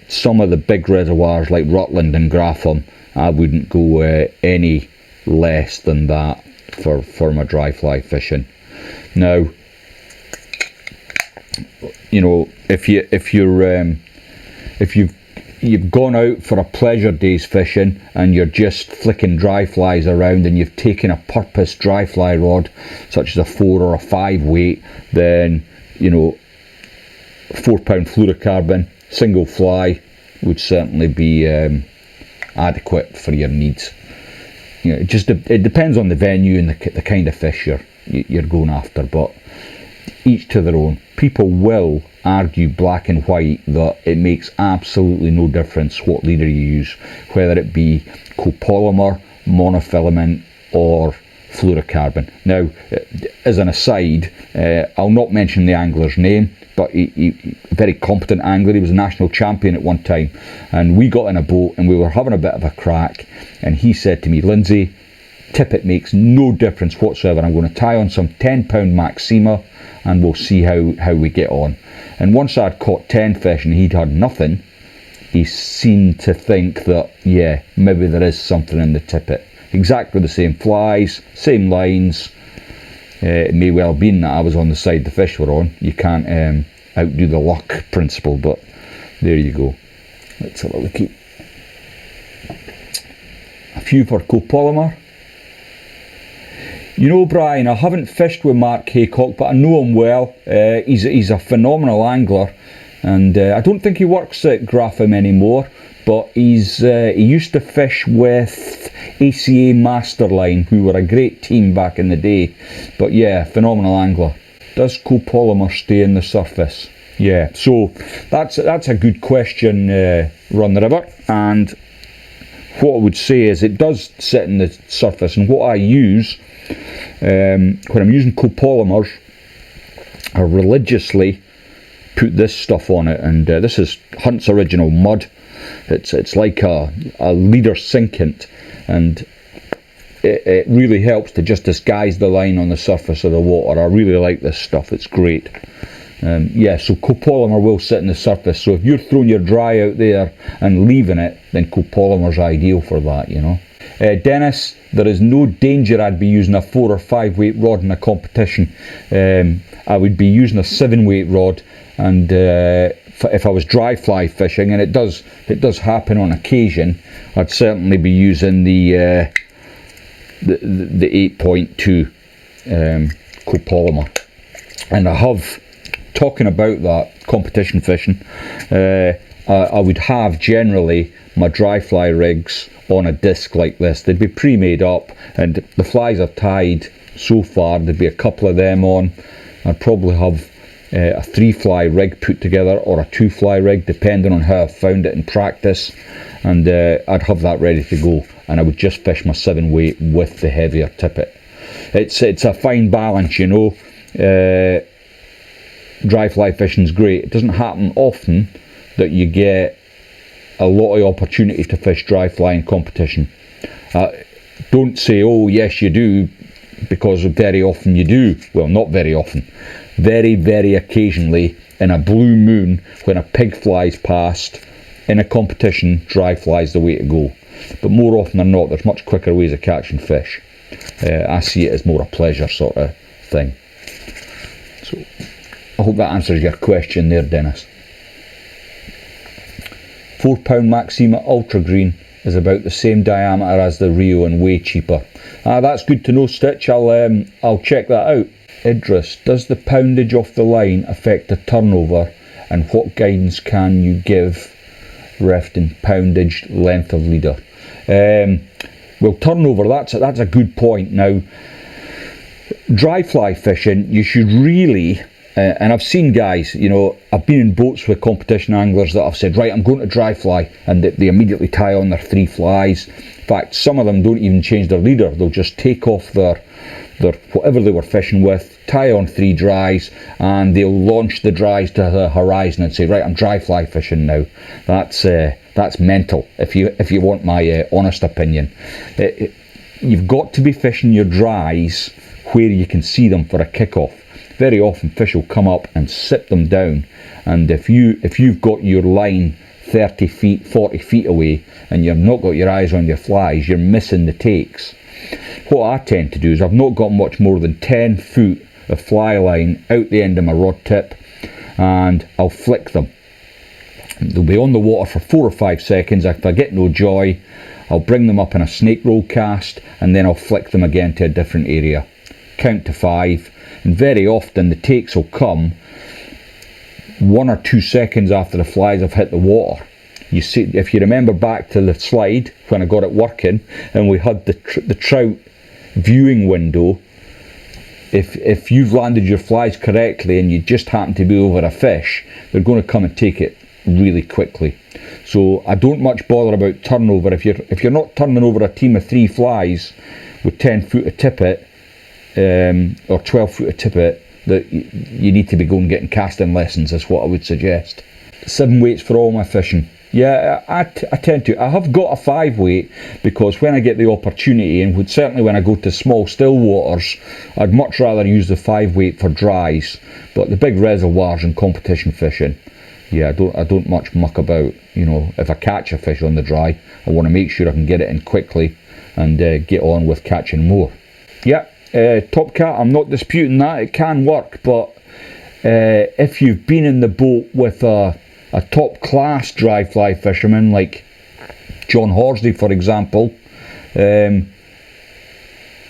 Some of the big reservoirs like Rutland and Gratham, I wouldn't go any less than that for my dry fly fishing. Now, you know, if you've gone out for a pleasure day's fishing and you're just flicking dry flies around and you've taken a purpose dry fly rod such as a 4 or a 5 weight, then, you know, 4 pound fluorocarbon single fly would certainly be adequate for your needs. You know, it depends on the venue and the kind of fish you're going after, but each to their own. People will argue black and white that it makes absolutely no difference what leader you use, whether it be copolymer, monofilament or fluorocarbon. Now, as an aside, I'll not mention the angler's name, but he a very competent angler. He was a national champion at one time, and we got in a boat and we were having a bit of a crack, and he said to me, "Lindsay, Tippet makes no difference whatsoever. I'm going to tie on some 10 pound Maxima and we'll see how we get on." And once I'd caught 10 fish and he'd had nothing, he seemed to think that, yeah, maybe there is something in the Tippet. Exactly the same flies, same lines. It may well have been that I was on the side the fish were on. You can't outdo the luck principle, but there you go. Let's have a look at a few for copolymer. You know, Brian, I haven't fished with Mark Haycock, but I know him well. He's a phenomenal angler, and I don't think he works at Grapham anymore, but he used to fish with ACA Masterline, who were a great team back in the day. But yeah, phenomenal angler. Does copolymer stay in the surface? Yeah, so that's a good question, Run the River, and what I would say is it does sit in the surface, and what I use when I'm using copolymers, I religiously put this stuff on it, and this is Hunt's Original Mud. It's like a leader sinkant, and it really helps to just disguise the line on the surface of the water. I really like this stuff, it's great. Yeah, so copolymer will sit in the surface, so if you're throwing your dry out there and leaving it, then copolymer's ideal for that, you know. Dennis, there is no danger I'd be using a 4 or 5 weight rod in a competition. I would be using a 7 weight rod, and if I was dry fly fishing, and it does happen on occasion, I'd certainly be using the 8.2 copolymer. And I have, talking about that competition fishing, I would have generally my dry fly rigs on a disc like this. They'd be pre-made up, and the flies I've tied so far, there'd be a couple of them on. I'd probably have a 3 fly rig put together, or a 2 fly rig, depending on how I've found it in practice, and I'd have that ready to go, and I would just fish my 7 weight with the heavier Tippet. It's a fine balance, you know. Dry fly fishing's great. It doesn't happen often that you get a lot of opportunity to fish dry fly in competition. Don't say, oh yes you do, because very often you do. Well, not very often. Very, very occasionally, in a blue moon, when a pig flies past in a competition, dry fly's the way to go. But more often than not, there's much quicker ways of catching fish. I see it as more a pleasure sort of thing. So I hope that answers your question there, Dennis. 4 pound Maxima Ultra Green is about the same diameter as the Rio and way cheaper. That's good to know, Stitch. I'll check that out. Idris, does the poundage off the line affect the turnover, and what guidance can you give in poundage, length of leader? Well, turnover, that's a good point. Now, dry fly fishing, you should really, and I've seen guys, you know, I've been in boats with competition anglers that have said, right, I'm going to dry fly, and they immediately tie on their 3 flies. In fact, some of them don't even change their leader. They'll just take off their whatever they were fishing with, tie on 3 dries, and they'll launch the dries to the horizon and say, right, I'm dry fly fishing now. That's mental, if you want my honest opinion. You've got to be fishing your dries where you can see them for a kick-off. Very often fish will come up and sit them down, and if you've got your line 30 feet, 40 feet away, and you've not got your eyes on your flies, you're missing the takes. What I tend to do is I've not got much more than 10 foot of fly line out the end of my rod tip, and I'll flick them. They'll be on the water for 4 or 5 seconds. If I get no joy, I'll bring them up in a snake roll cast, and then I'll flick them again to a different area. Count to 5, and very often the takes will come 1 or 2 seconds after the flies have hit the water. You see, if you remember back to the slide when I got it working, and we had the trout viewing window, if you've landed your flies correctly and you just happen to be over a fish, they're going to come and take it really quickly. So I don't much bother about turnover. If you're not turning over a team of 3 flies with 10 foot of tippet or 12 foot of tippet, that you need to be going getting casting lessons, is what I would suggest. 7 weights for all my fishing. Yeah, I tend to. I have got a 5 weight because when I get the opportunity, and certainly when I go to small still waters, I'd much rather use the 5 weight for dries. But the big reservoirs and competition fishing, yeah, I don't much muck about. You know, if I catch a fish on the dry, I want to make sure I can get it in quickly and get on with catching more. Yeah, Top Cat, I'm not disputing that. It can work, but if you've been in the boat with a top class dry fly fisherman like John Horsley, for example,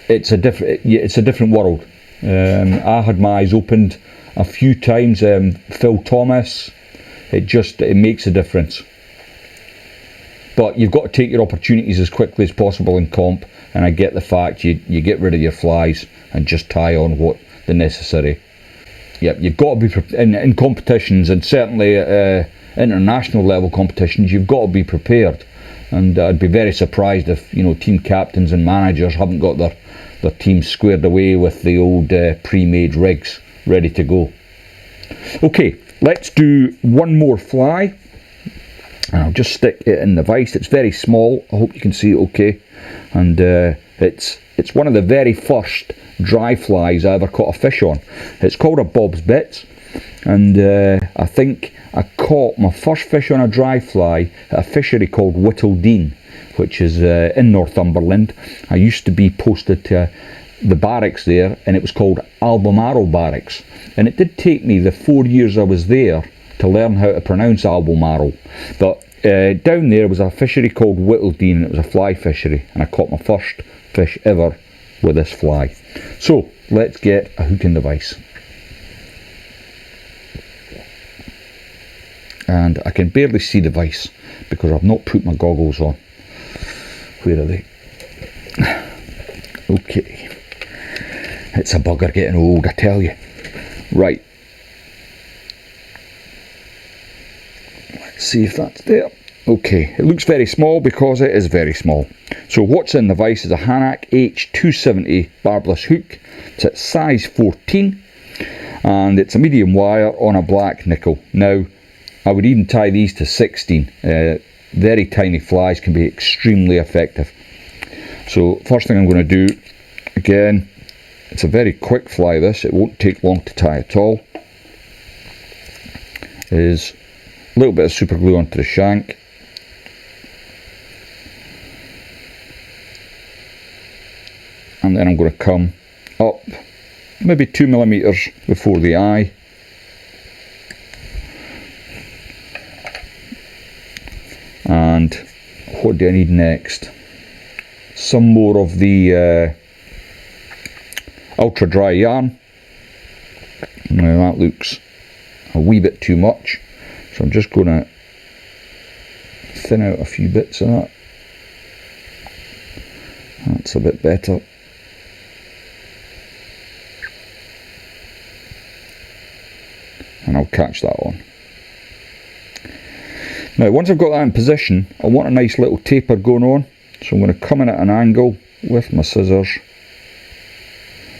it's a different world. I had my eyes opened a few times. Phil Thomas, it makes a difference. But you've got to take your opportunities as quickly as possible in comp, and I get the fact you get rid of your flies and just tie on what the necessary. Yep, you've got to be in competitions, and certainly international level competitions, you've got to be prepared. And I'd be very surprised if, you know, team captains and managers haven't got their teams squared away with the old pre-made rigs ready to go. Okay, let's do one more fly. And I'll just stick it in the vise. It's very small. I hope you can see it okay. And it's one of the very first dry flies I ever caught a fish on. It's called a Bob's Bits, and I think I caught my first fish on a dry fly at a fishery called Whittledean, which is in Northumberland. I used to be posted to the barracks there, and it was called Albemarle Barracks, and it did take me the 4 years I was there to learn how to pronounce Albemarle. But down there was a fishery called Whittledean, and it was a fly fishery, and I caught my first fish ever with this fly. So let's get a hook in the vise. And I can barely see the vise because I've not put my goggles on. Where are they? Okay. It's a bugger getting old, I tell you. Right. Let's see if that's there. Okay, it looks very small because it is very small. So what's in the vise is a Hanak H270 barbless hook. It's at size 14 and it's a medium wire on a black nickel. Now, I would even tie these to 16. Very tiny flies can be extremely effective. So first thing I'm going to do, again, it's a very quick fly this, it won't take long to tie at all, is a little bit of super glue onto the shank. And then I'm going to come up maybe 2 millimeters before the eye. And what do I need next? Some more of the ultra dry yarn. Now that looks a wee bit too much, so I'm just going to thin out a few bits of that. That's a bit better. And I'll catch that on. Now once I've got that in position, I want a nice little taper going on, so I'm going to come in at an angle with my scissors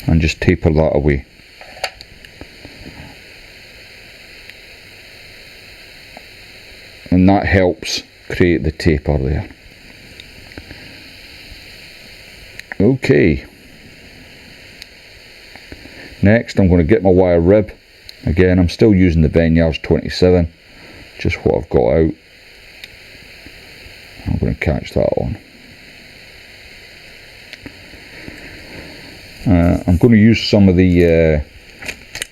and just taper that away. And that helps create the taper there. Okay. Next I'm going to get my wire rib. Again, I'm still using the Vineyards 27, just what I've got out. I'm going to catch that on. I'm going to use some of the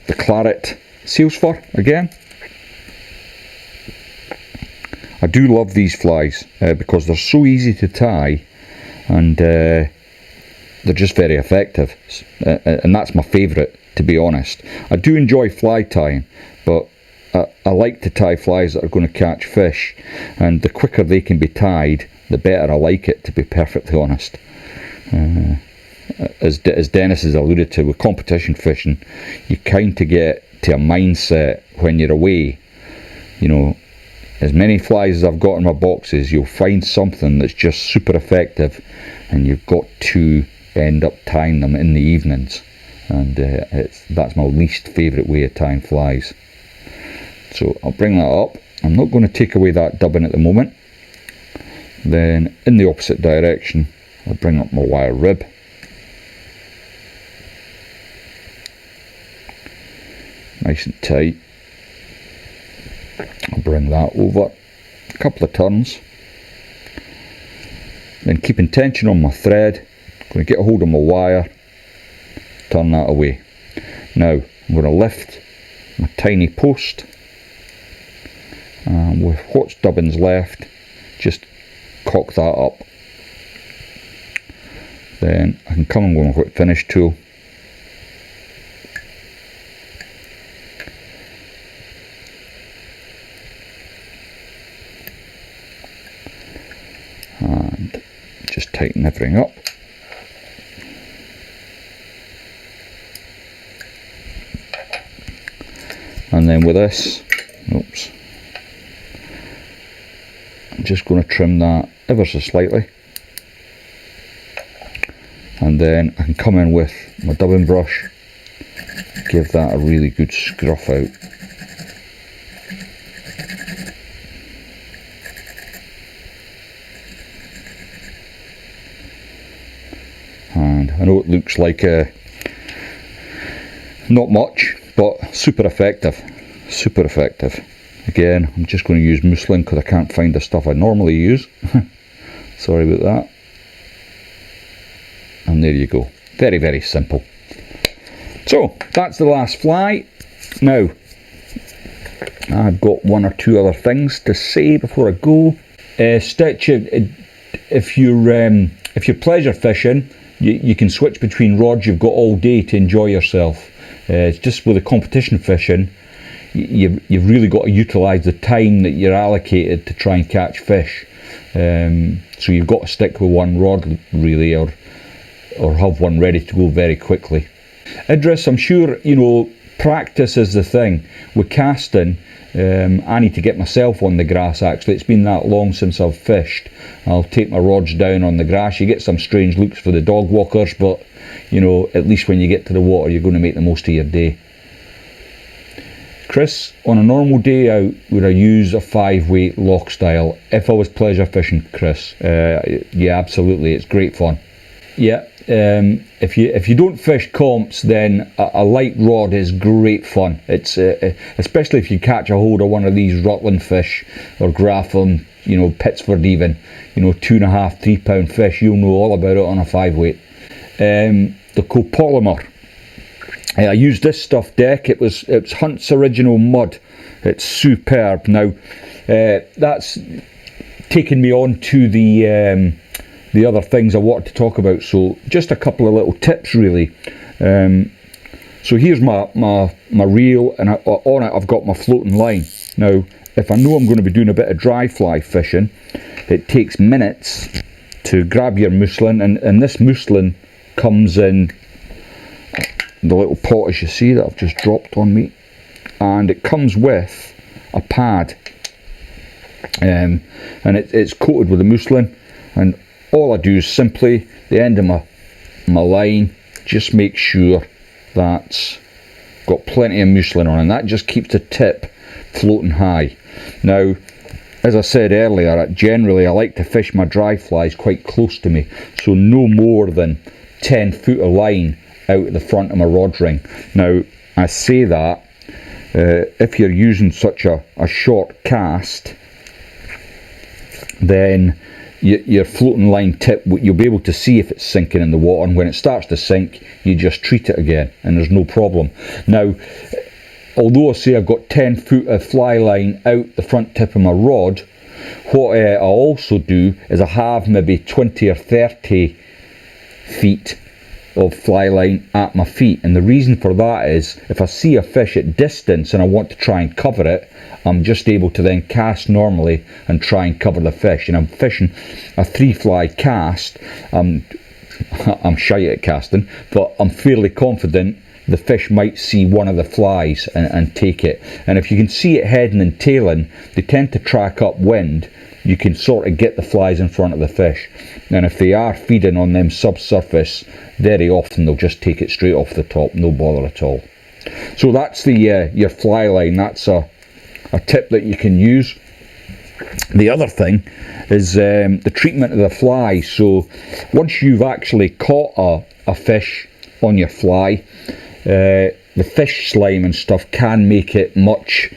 Claret seals fur again. I do love these flies because they're so easy to tie, and they're just very effective, and that's my favourite, to be honest. I do enjoy fly tying, but I like to tie flies that are going to catch fish, and the quicker they can be tied, the better I like it, to be perfectly honest. As Dennis has alluded to, with competition fishing, you kind of get to a mindset when you're away. You know, as many flies as I've got in my boxes, you'll find something that's just super effective, and you've got to end up tying them in the evenings, and that's my least favourite way of tying flies. So I'll bring that up. I'm not going to take away that dubbing at the moment. Then in the opposite direction, I'll bring up my wire rib. Nice and tight. I'll bring that over a couple of turns. Then keeping tension on my thread, I'm going to get a hold of my wire, turn that away. Now I'm going to lift my tiny post, and with what's dubbins left, just cock that up. Then I can come and go with a finish tool, and just tighten everything up. And then with this, oops, I'm just going to trim that ever so slightly, and then I can come in with my dubbing brush, give that a really good scruff out. And I know it looks like not much, but super effective, super effective. Again, I'm just going to use muslin because I can't find the stuff I normally use. Sorry about that. And there you go. Very, very simple. So, that's the last fly. Now, I've got one or two other things to say before I go. Stitch, if you're pleasure fishing, you can switch between rods. You've got all day to enjoy yourself. It's just with the competition fishing, you've really got to utilise the time that you're allocated to try and catch fish. So you've got to stick with one rod really, or have one ready to go very quickly. Idris, I'm sure you know practice is the thing. With casting, I need to get myself on the grass actually. It's been that long since I've fished. I'll take my rods down on the grass. You get some strange looks for the dog walkers, but you know, at least when you get to the water, you're going to make the most of your day. Chris, on a normal day out, would I use a 5-weight lock style if I was pleasure fishing, Chris? Yeah, absolutely. It's great fun. Yeah, if you don't fish comps, then a light rod is great fun. It's especially if you catch a hold of one of these Rutland fish or Grapham, you know, Pittsford even, you know, 2.5, 3 pound fish. You'll know all about it on a 5-weight. The copolymer. I used this stuff deck. It was Hunt's original mud. It's superb. Now that's taken me on to the other things I wanted to talk about. So just a couple of little tips really. So here's my reel, and on it I've got my floating line. Now if I know I'm going to be doing a bit of dry fly fishing, it takes minutes to grab your muslin, and this muslin comes in the little pot, as you see, that I've just dropped on me, and it comes with a pad, and it's coated with a muslin, and all I do is simply the end of my line, just make sure that's got plenty of muslin on, and that just keeps the tip floating high. Now, as I said earlier, generally I like to fish my dry flies quite close to me, so no more than 10 foot of line out at the front of my rod ring. Now I say that if you're using such a short cast, then your floating line tip, you'll be able to see if it's sinking in the water, and when it starts to sink, you just treat it again and there's no problem. Now, although I say I've got 10 foot of fly line out the front tip of my rod, What I also do is I have maybe 20 or 30 feet of fly line at my feet, and the reason for that is if I see a fish at distance and I want to try and cover it, I'm just able to then cast normally and try and cover the fish. And I'm fishing a 3-fly cast. I'm shy at casting, but I'm fairly confident the fish might see one of the flies and take it. And if you can see it heading and tailing, they tend to track upwind. You can sort of get the flies in front of the fish. And if they are feeding on them subsurface, very often they'll just take it straight off the top, no bother at all. So that's the your fly line. That's a tip that you can use. The other thing is the treatment of the fly. So once you've actually caught a fish on your fly, the fish slime and stuff can make it much,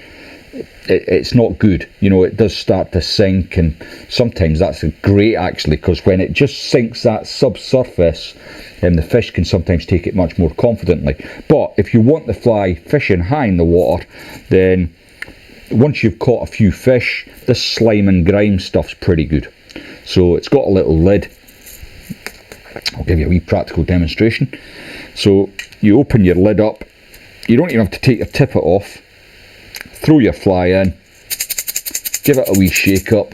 it's not good, you know. It does start to sink, and sometimes that's great actually, because when it just sinks that subsurface, the fish can sometimes take it much more confidently. But if you want the fly fishing high in the water, then once you've caught a few fish, this slime and grime stuff's pretty good. So it's got a little lid. I'll give you a wee practical demonstration. So you open your lid up, you don't even have to take your tippet off, throw your fly in, give it a wee shake up,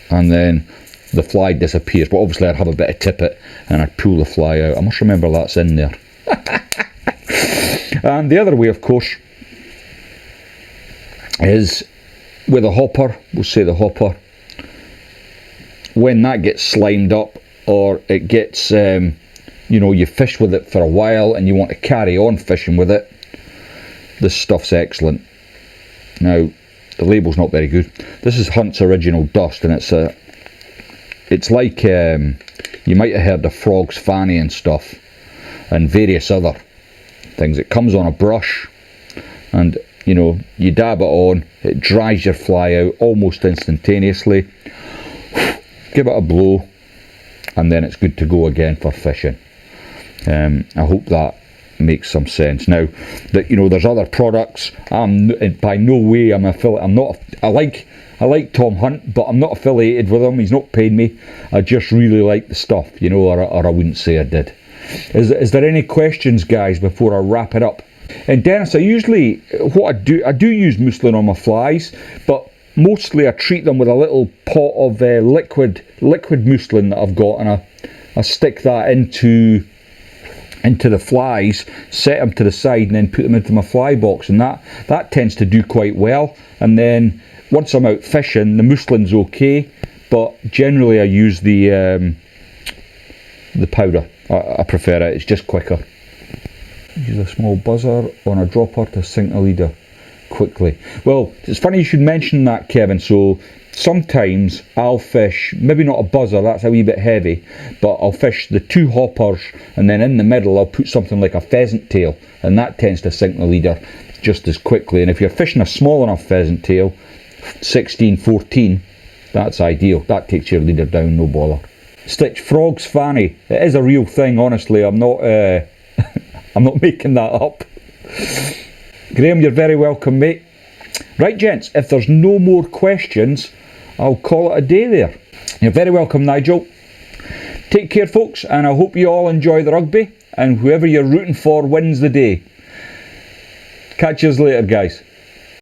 and then the fly disappears. But obviously I'd have a bit of tippet and I'd pull the fly out. I must remember that's in there. And the other way, of course, is with a hopper. We'll say the hopper, when that gets slimed up, or it gets you know, you fish with it for a while and you want to carry on fishing with it, this stuff's excellent. Now the label's not very good. This is Hunt's Original Dust, and it's like you might have heard of Frog's Fanny and stuff, and various other things. It comes on a brush, and you know, you dab it on, it dries your fly out almost instantaneously. Give it a blow, and then it's good to go again for fishing. I hope that makes some sense. Now that, you know, there's other products, by no way I'm affiliated. I'm not. I like Tom Hunt, but I'm not affiliated with him. He's not paid me. I just really like the stuff, you know, or I wouldn't say I did. Is there any questions, guys, before I wrap it up? And Dennis, I usually, what I do use muslin on my flies, but mostly I treat them with a little pot of liquid muslin that I've got, and I stick that into the flies, set them to the side, and then put them into my fly box, and that tends to do quite well. And then once I'm out fishing, the muslin's okay, but generally I use the powder. I prefer it. It's just quicker. Use a small buzzer on a dropper to sink the leader quickly. Well, it's funny you should mention that, Kevin. So sometimes I'll fish, maybe not a buzzer, that's a wee bit heavy, but I'll fish the 2 hoppers, and then in the middle I'll put something like a pheasant tail, and that tends to sink the leader just as quickly. And if you're fishing a small enough pheasant tail, 16, 14, that's ideal. That takes your leader down, no bother. Stitch, Frog's Fanny. It is a real thing, honestly. I'm not I'm not making that up. Graham, you're very welcome, mate. Right, gents, if there's no more questions, I'll call it a day there. You're very welcome, Nigel. Take care, folks, and I hope you all enjoy the rugby, and whoever you're rooting for wins the day. Catch you later, guys.